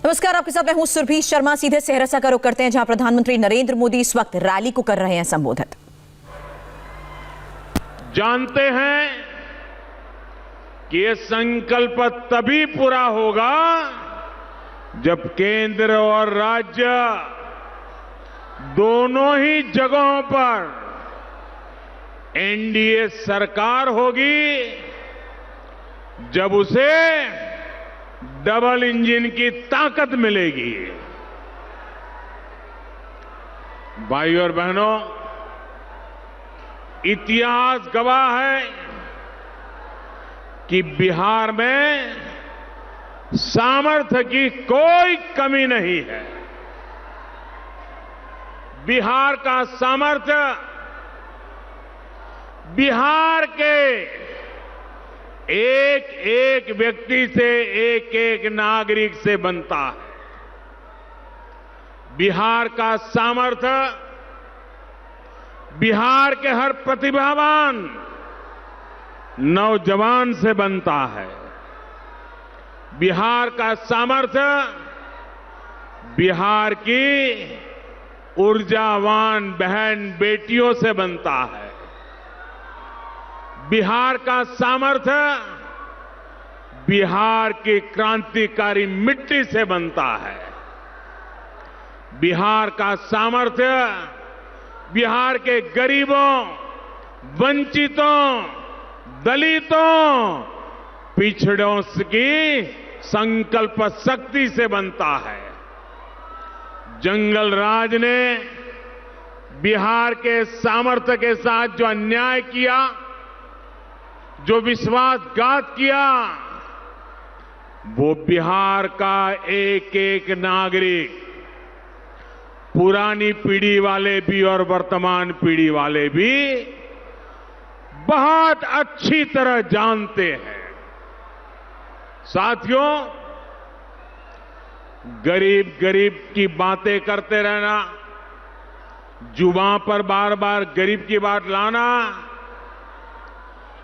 नमस्कार, आपके साथ मैं हूं सुरभि शर्मा। सीधे सहरसा का रुख करते हैं, जहां प्रधानमंत्री नरेंद्र मोदी इस वक्त रैली को कर रहे हैं संबोधित। जानते हैं कि ये संकल्प तभी पूरा होगा जब केंद्र और राज्य दोनों ही जगहों पर एनडीए सरकार होगी, जब उसे डबल इंजन की ताकत मिलेगी। भाइयों और बहनों, इतिहास गवाह है कि बिहार में सामर्थ्य की कोई कमी नहीं है। बिहार का सामर्थ्य बिहार के एक एक व्यक्ति से, एक एक नागरिक से बनता है। बिहार का सामर्थ्य बिहार के हर प्रतिभावान नौजवान से बनता है। बिहार का सामर्थ्य बिहार की ऊर्जावान बहन बेटियों से बनता है। बिहार का सामर्थ्य बिहार की क्रांतिकारी मिट्टी से बनता है। बिहार का सामर्थ्य बिहार के गरीबों, वंचितों, दलितों, पिछड़ों की संकल्प शक्ति से बनता है। जंगल राज ने बिहार के सामर्थ्य के साथ जो अन्याय किया, जो विश्वासघात किया, वो बिहार का एक एक नागरिक, पुरानी पीढ़ी वाले भी और वर्तमान पीढ़ी वाले भी बहुत अच्छी तरह जानते हैं। साथियों, गरीब गरीब की बातें करते रहना, जुबान पर बार बार गरीब की बात लाना,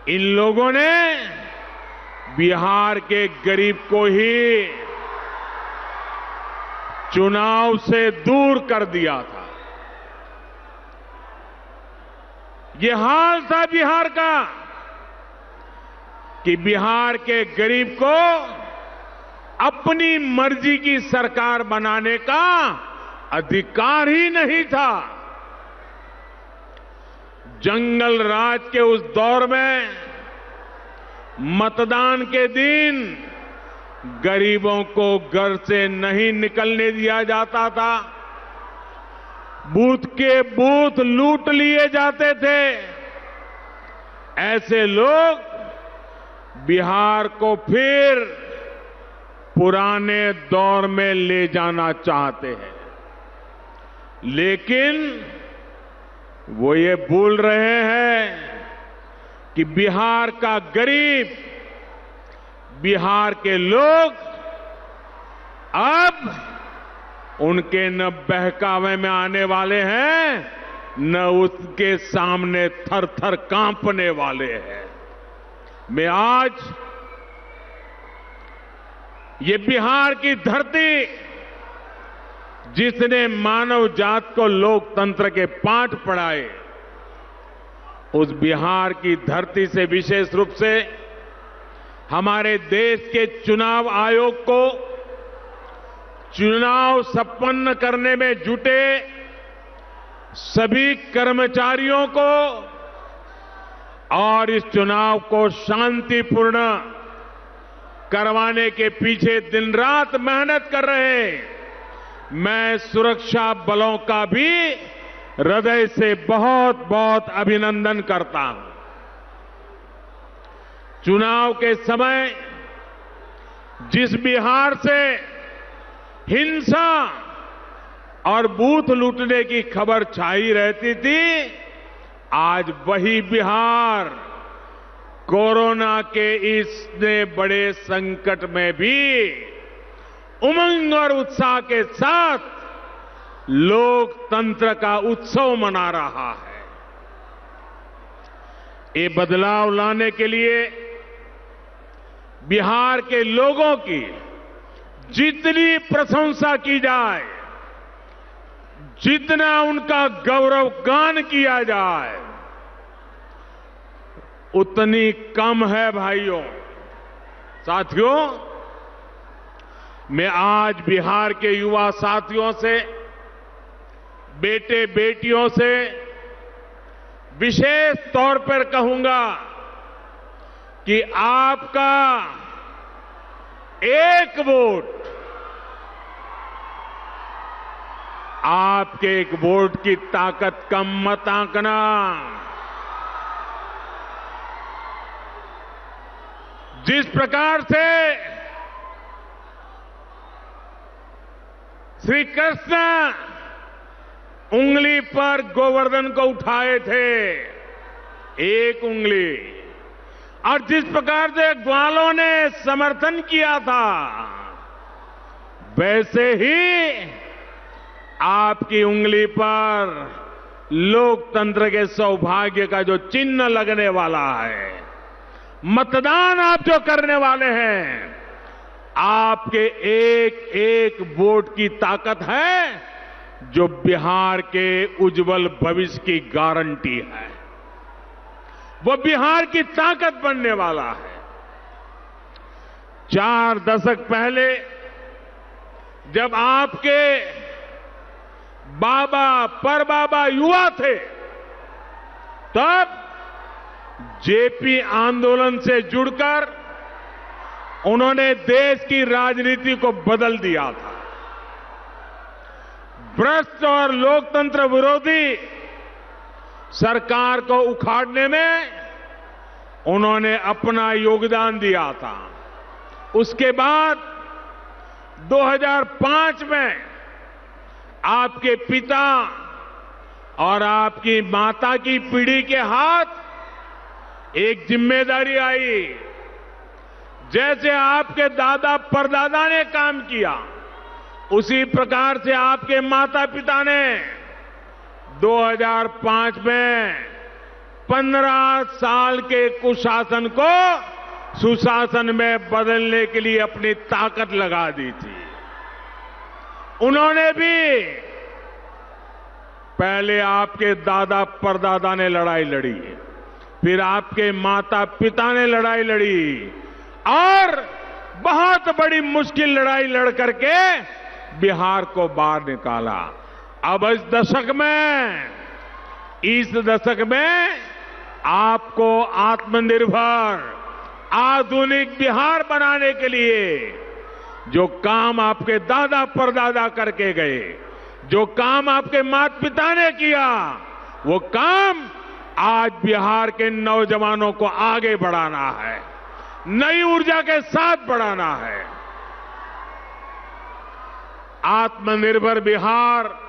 इन लोगों ने बिहार के गरीब को ही चुनाव से दूर कर दिया था। ये हाल था बिहार का कि बिहार के गरीब को अपनी मर्जी की सरकार बनाने का अधिकार ही नहीं था। जंगल राज के उस दौर में मतदान के दिन गरीबों को घर से नहीं निकलने दिया जाता था। बूथ के बूथ लूट लिए जाते थे। ऐसे लोग बिहार को फिर पुराने दौर में ले जाना चाहते हैं, लेकिन वो ये भूल रहे हैं कि बिहार का गरीब, बिहार के लोग अब उनके न बहकावे में आने वाले हैं, न उसके सामने थर थर कांपने वाले हैं। मैं आज ये बिहार की धरती, जिसने मानव जात को लोकतंत्र के पाठ पढ़ाए, उस बिहार की धरती से विशेष रूप से हमारे देश के चुनाव आयोग को चुनाव संपन्न करने में जुटे सभी कर्मचारियों को और इस चुनाव को शांतिपूर्ण करवाने के पीछे दिन रात मेहनत कर रहे मैं सुरक्षा बलों का भी हृदय से बहुत बहुत अभिनंदन करता हूं। चुनाव के समय जिस बिहार से हिंसा और बूथ लूटने की खबर छाई रहती थी, आज वही बिहार कोरोना के इस बड़े संकट में भी उमंग और उत्साह के साथ लोकतंत्र का उत्सव मना रहा है। ये बदलाव लाने के लिए बिहार के लोगों की जितनी प्रशंसा की जाए, जितना उनका गौरव गान किया जाए, उतनी कम है भाइयों। साथियों, मैं आज बिहार के युवा साथियों से, बेटे बेटियों से विशेष तौर पर कहूंगा कि आपका एक वोट, आपके एक वोट की ताकत कम मत आंकना। जिस प्रकार से श्री कृष्ण उंगली पर गोवर्धन को उठाए थे, एक उंगली, और जिस प्रकार से ग्वालों ने समर्थन किया था, वैसे ही आपकी उंगली पर लोकतंत्र के सौभाग्य का जो चिन्ह लगने वाला है, मतदान आप जो करने वाले हैं, आपके एक एक वोट की ताकत है जो बिहार के उज्जवल भविष्य की गारंटी है। वो बिहार की ताकत बनने वाला है। 4 दशक पहले जब आपके बाबा परबाबा युवा थे, तब जेपी आंदोलन से जुड़कर उन्होंने देश की राजनीति को बदल दिया था। भ्रष्ट और लोकतंत्र विरोधी सरकार को उखाड़ने में उन्होंने अपना योगदान दिया था। उसके बाद 2005 में आपके पिता और आपकी माता की पीढ़ी के हाथ एक जिम्मेदारी आई। जैसे आपके दादा परदादा ने काम किया, उसी प्रकार से आपके माता पिता ने 2005 में 15 साल के कुशासन को सुशासन में बदलने के लिए अपनी ताकत लगा दी थी। उन्होंने भी पहले आपके दादा परदादा ने लड़ाई लड़ी, फिर आपके माता पिता ने लड़ाई लड़ी और बहुत बड़ी मुश्किल लड़ाई लड़ करके बिहार को बाहर निकाला। अब इस दशक में आपको आत्मनिर्भर आधुनिक बिहार बनाने के लिए जो काम आपके दादा परदादा करके गए, जो काम आपके माता पिता ने किया, वो काम आज बिहार के नौजवानों को आगे बढ़ाना है, नई ऊर्जा के साथ बढ़ाना है। आत्मनिर्भर बिहार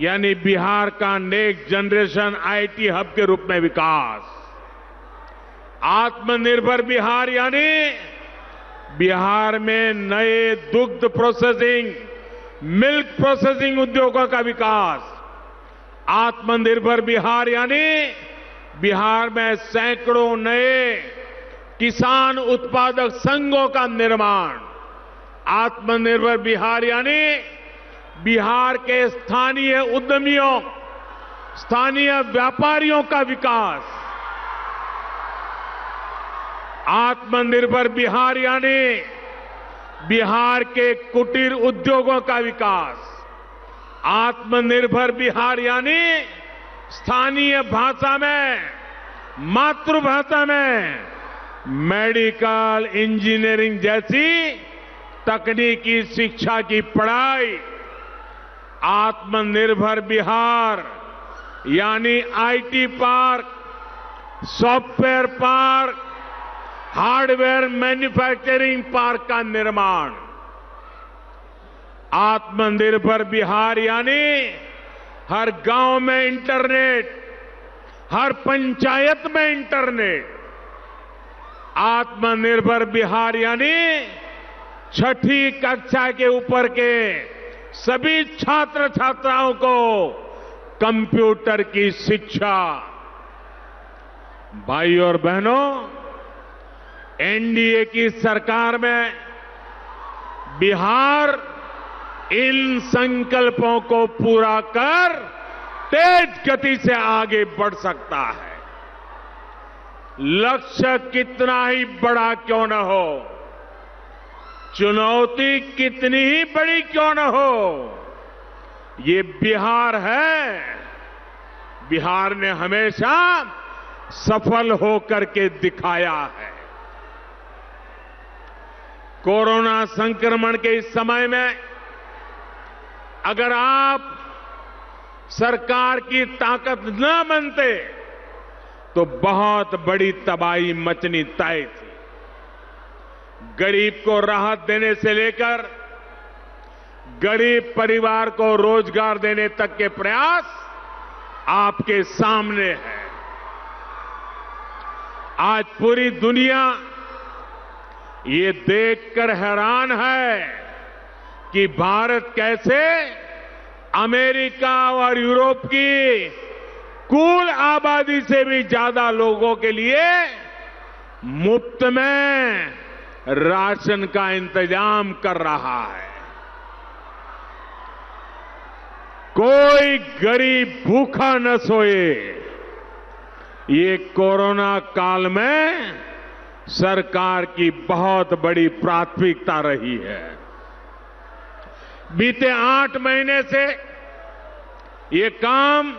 यानी बिहार का नेक्स्ट जनरेशन आईटी हब के रूप में विकास। आत्मनिर्भर बिहार यानी बिहार में नए दुग्ध प्रोसेसिंग, मिल्क प्रोसेसिंग उद्योगों का विकास। आत्मनिर्भर बिहार यानी बिहार में सैकड़ों नए किसान उत्पादक संघों का निर्माण। आत्मनिर्भर बिहार यानी बिहार के स्थानीय उद्यमियों, स्थानीय व्यापारियों का विकास। आत्मनिर्भर बिहार यानी बिहार के कुटीर उद्योगों का विकास। आत्मनिर्भर बिहार यानी स्थानीय भाषा में, मातृभाषा में मेडिकल, इंजीनियरिंग जैसी तकनीकी शिक्षा की पढ़ाई। आत्मनिर्भर बिहार यानी IT park, software park, hardware manufacturing park का निर्माण। आत्मनिर्भर बिहार यानी हर गांव में इंटरनेट, हर पंचायत में इंटरनेट। आत्मनिर्भर बिहार यानी छठी कक्षा के ऊपर के सभी छात्र छात्राओं को कंप्यूटर की शिक्षा। भाई और बहनों, एनडीए की सरकार में बिहार इन संकल्पों को पूरा कर तेज गति से आगे बढ़ सकता है। लक्ष्य कितना ही बड़ा क्यों न हो, चुनौती कितनी ही बड़ी क्यों न हो, ये बिहार है। बिहार ने हमेशा सफल होकर के दिखाया है। कोरोना संक्रमण के इस समय में अगर आप सरकार की ताकत न बनते तो बहुत बड़ी तबाही मचनी तय थी। गरीब को राहत देने से लेकर गरीब परिवार को रोजगार देने तक के प्रयास आपके सामने है। आज पूरी दुनिया ये देखकर हैरान है कि भारत कैसे अमेरिका और यूरोप की कुल आबादी से भी ज्यादा लोगों के लिए मुफ्त में राशन का इंतजाम कर रहा है। कोई गरीब भूखा न सोए, ये कोरोना काल में सरकार की बहुत बड़ी प्राथमिकता रही है। बीते 8 महीने से ये काम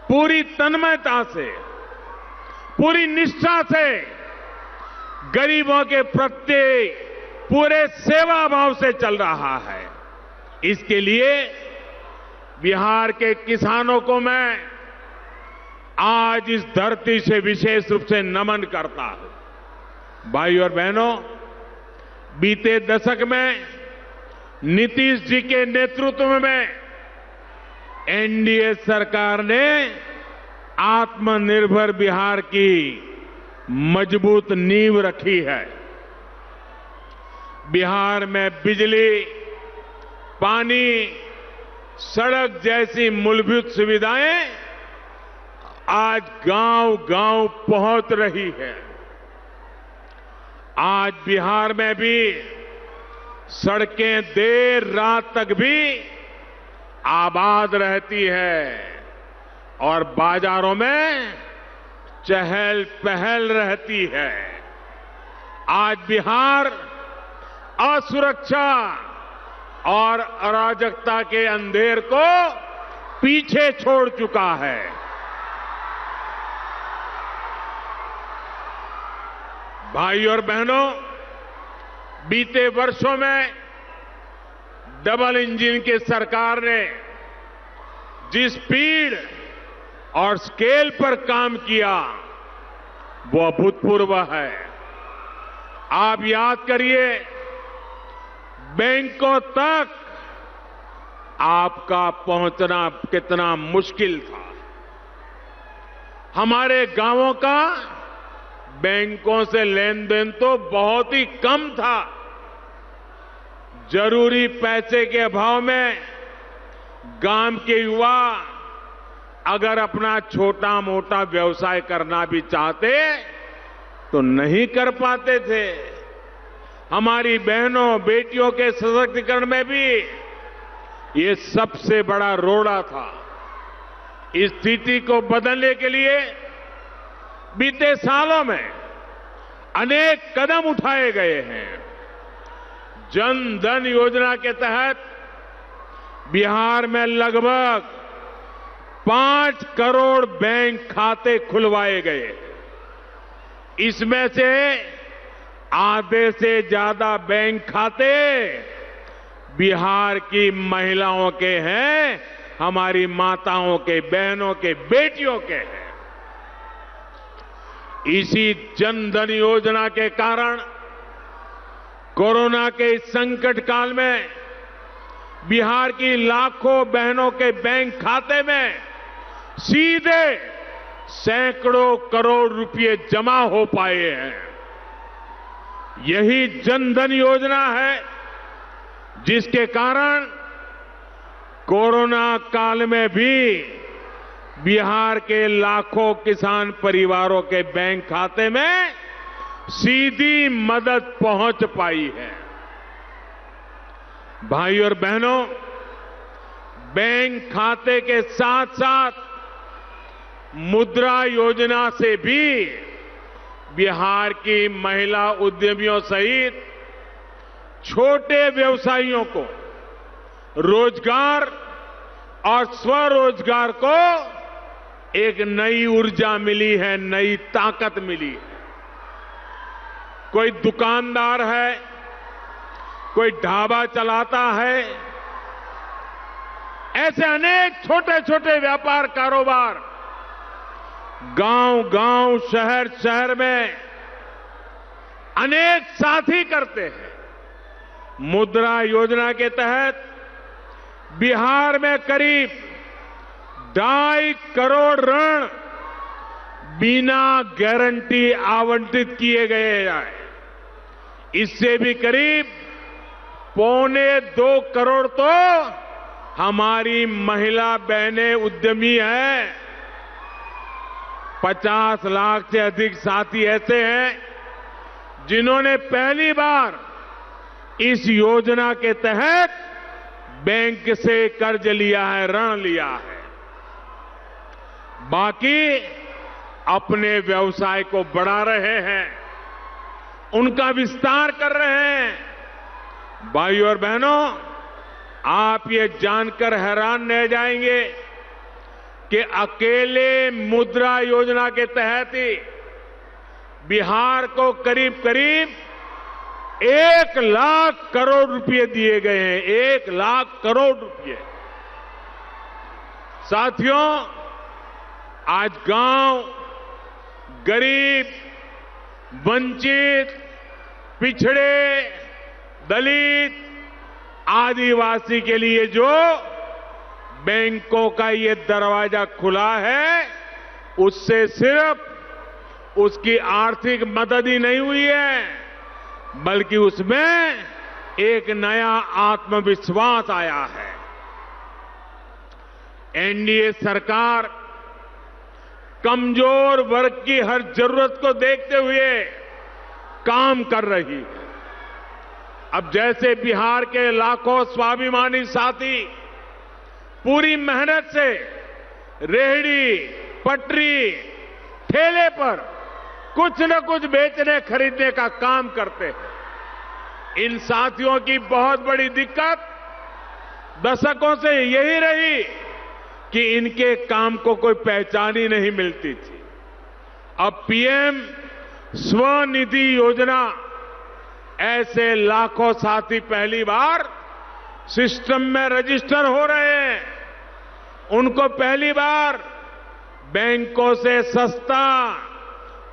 पूरी तन्मयता से, पूरी निष्ठा से गरीबों के प्रति पूरे सेवा भाव से चल रहा है। इसके लिए बिहार के किसानों को मैं आज इस धरती से विशेष रूप से नमन करता हूं। भाई और बहनों, बीते दशक में नीतीश जी के नेतृत्व में एनडीए सरकार ने आत्मनिर्भर बिहार की मजबूत नींव रखी है। बिहार में बिजली, पानी, सड़क जैसी मूलभूत सुविधाएं आज गांव-गांव पहुंच रही है। आज बिहार में भी सड़कें देर रात तक भी आबाद रहती है और बाजारों में चहल पहल रहती है। आज बिहार असुरक्षा और अराजकता के अंधेर को पीछे छोड़ चुका है। भाई और बहनों, बीते वर्षों में डबल इंजन की सरकार ने जिस स्पीड और स्केल पर काम किया वो अभूतपूर्व है। आप याद करिए, बैंकों तक आपका पहुंचना कितना मुश्किल था। हमारे गांवों का बैंकों से लेन देन तो बहुत ही कम था। जरूरी पैसे के अभाव में गांव के युवा अगर अपना छोटा मोटा व्यवसाय करना भी चाहते तो नहीं कर पाते थे। हमारी बहनों बेटियों के सशक्तिकरण में भी ये सबसे बड़ा रोड़ा था। इस स्थिति को बदलने के लिए बीते सालों में अनेक कदम उठाए गए हैं। जन धन योजना के तहत बिहार में लगभग 5 करोड़ बैंक खाते खुलवाए गए। इसमें से आधे से ज्यादा बैंक खाते बिहार की महिलाओं के हैं, हमारी माताओं के, बहनों के, बेटियों के हैं। इसी जन धन योजना के कारण कोरोना के इस संकट काल में बिहार की लाखों बहनों के बैंक खाते में सीधे सैकड़ों करोड़ रुपए जमा हो पाए हैं। यही जन धन योजना है जिसके कारण कोरोना काल में भी बिहार के लाखों किसान परिवारों के बैंक खाते में सीधी मदद पहुंच पाई है। भाई और बहनों, बैंक खाते के साथ साथ मुद्रा योजना से भी बिहार की महिला उद्यमियों सहित छोटे व्यवसायियों को रोजगार और स्वरोजगार को एक नई ऊर्जा मिली है, नई ताकत मिली है। कोई दुकानदार है, कोई ढाबा चलाता है, ऐसे अनेक छोटे छोटे व्यापार कारोबार गांव-गांव, शहर-शहर में अनेक साथी करते हैं। मुद्रा योजना के तहत बिहार में करीब 2.5 करोड़ ऋण बिना गारंटी आवंटित किए गए हैं। इससे भी करीब 1.25 करोड़ तो हमारी महिला बहनें उद्यमी हैं। 50 लाख से अधिक साथी ऐसे हैं जिन्होंने पहली बार इस योजना के तहत बैंक से कर्ज लिया है, ऋण लिया है। बाकी अपने व्यवसाय को बढ़ा रहे हैं, उनका विस्तार कर रहे हैं। भाइयों और बहनों, आप ये जानकर हैरान रह जाएंगे कि अकेले मुद्रा योजना के तहत ही बिहार को करीब करीब 1 लाख करोड़ रुपए दिए गए हैं। 1 लाख करोड़ रुपए। साथियों, आज गांव, गरीब, वंचित, पिछड़े, दलित, आदिवासी के लिए जो बैंकों का ये दरवाजा खुला है, उससे सिर्फ उसकी आर्थिक मदद ही नहीं हुई है, बल्कि उसमें एक नया आत्मविश्वास आया है। एनडीए सरकार कमजोर वर्ग की हर जरूरत को देखते हुए काम कर रही है। अब जैसे बिहार के लाखों स्वाभिमानी साथी पूरी मेहनत से रेहड़ी, पटरी, ठेले पर कुछ न कुछ बेचने खरीदने का काम करते हैं। इन साथियों की बहुत बड़ी दिक्कत दशकों से यही रही कि इनके काम को कोई पहचान ही नहीं मिलती थी। अब पीएम स्वनिधि योजना, ऐसे लाखों साथी पहली बार सिस्टम में रजिस्टर हो रहे हैं। उनको पहली बार बैंकों से सस्ता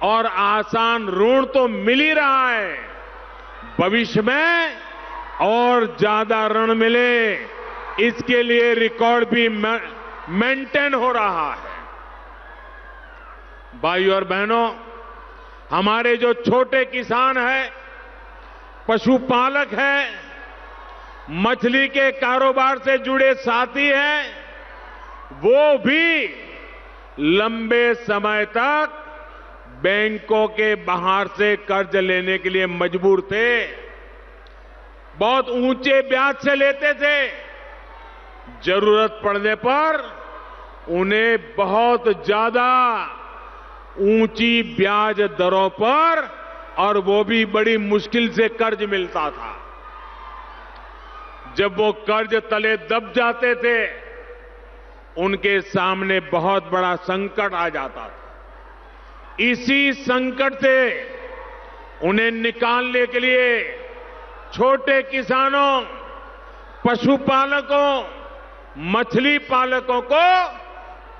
और आसान ऋण तो मिल ही रहा है, भविष्य में और ज्यादा ऋण मिले, इसके लिए रिकॉर्ड भी मेंटेन हो रहा है। भाइयों और बहनों, हमारे जो छोटे किसान हैं, पशुपालक हैं, मछली के कारोबार से जुड़े साथी हैं, वो भी लंबे समय तक बैंकों के बाहर से कर्ज लेने के लिए मजबूर थे। बहुत ऊंचे ब्याज से लेते थे। जरूरत पड़ने पर उन्हें बहुत ज्यादा ऊंची ब्याज दरों पर, और वो भी बड़ी मुश्किल से कर्ज मिलता था। जब वो कर्ज तले दब जाते थे, उनके सामने बहुत बड़ा संकट आ जाता था। इसी संकट से उन्हें निकालने के लिए छोटे किसानों, पशुपालकों, मछली पालकों को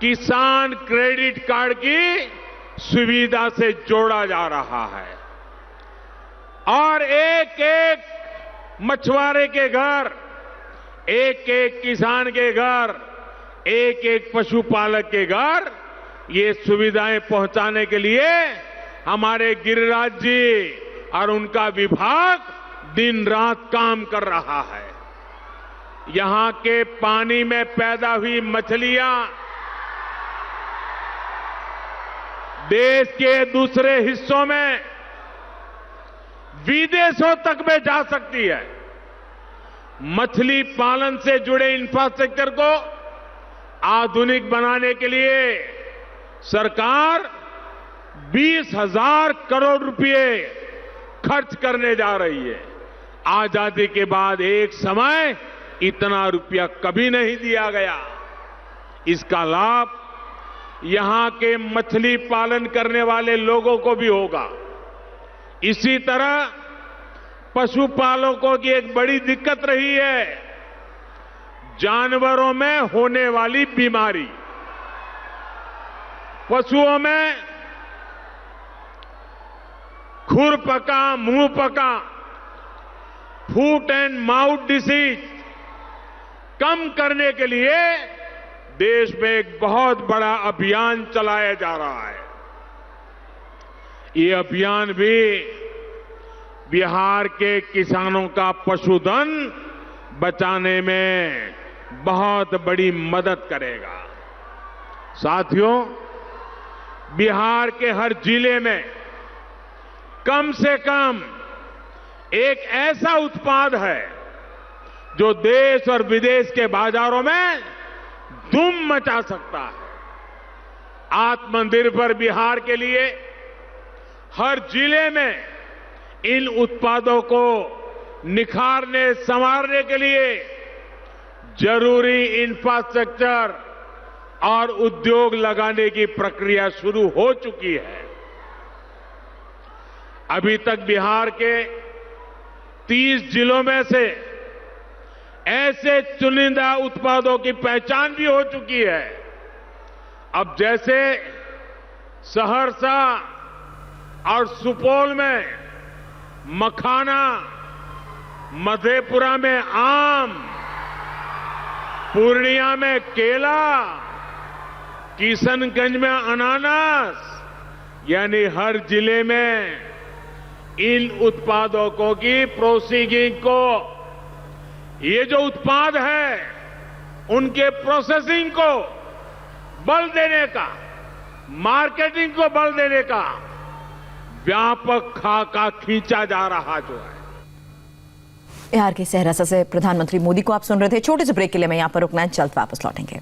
किसान क्रेडिट कार्ड की सुविधा से जोड़ा जा रहा है। और एक एक मछुआरे के घर, एक एक किसान के घर, एक एक पशुपालक के घर ये सुविधाएं पहुंचाने के लिए हमारे गिरिराज जी और उनका विभाग दिन रात काम कर रहा है। यहां के पानी में पैदा हुई मछलियां देश के दूसरे हिस्सों में, विदेशों तक में जा सकती है। मछली पालन से जुड़े इंफ्रास्ट्रक्चर को आधुनिक बनाने के लिए सरकार 20,000 करोड़ रुपए खर्च करने जा रही है। आजादी के बाद एक समय इतना रुपया कभी नहीं दिया गया। इसका लाभ यहां के मछली पालन करने वाले लोगों को भी होगा। इसी तरह पशुपालकों की एक बड़ी दिक्कत रही है जानवरों में होने वाली बीमारी। पशुओं में खुरपका, मुंहपका, फूट एंड माउथ डिसीज कम करने के लिए देश में एक बहुत बड़ा अभियान चलाया जा रहा है। ये अभियान भी बिहार के किसानों का पशुधन बचाने में बहुत बड़ी मदद करेगा। साथियों, बिहार के हर जिले में कम से कम एक ऐसा उत्पाद है जो देश और विदेश के बाजारों में धूम मचा सकता है। आत्मनिर्भर बिहार के लिए हर जिले में इन उत्पादों को निखारने, संवारने के लिए जरूरी इंफ्रास्ट्रक्चर और उद्योग लगाने की प्रक्रिया शुरू हो चुकी है। अभी तक बिहार के 30 जिलों में से ऐसे चुनिंदा उत्पादों की पहचान भी हो चुकी है। अब जैसे सहरसा और सुपौल में मखाना, मधेपुरा में आम, पूर्णिया में केला, किशनगंज में अनानास, यानी हर जिले में इन उत्पादों की प्रोसेसिंग को, ये जो उत्पाद है उनके प्रोसेसिंग को बल देने का, मार्केटिंग को बल देने का व्यापक खाका खींचा जा रहा जो है। बिहार के सहरसा से प्रधानमंत्री मोदी को आप सुन रहे थे। छोटे से ब्रेक के लिए मैं यहां पर रुकना है, जल्द वापस लौटेंगे।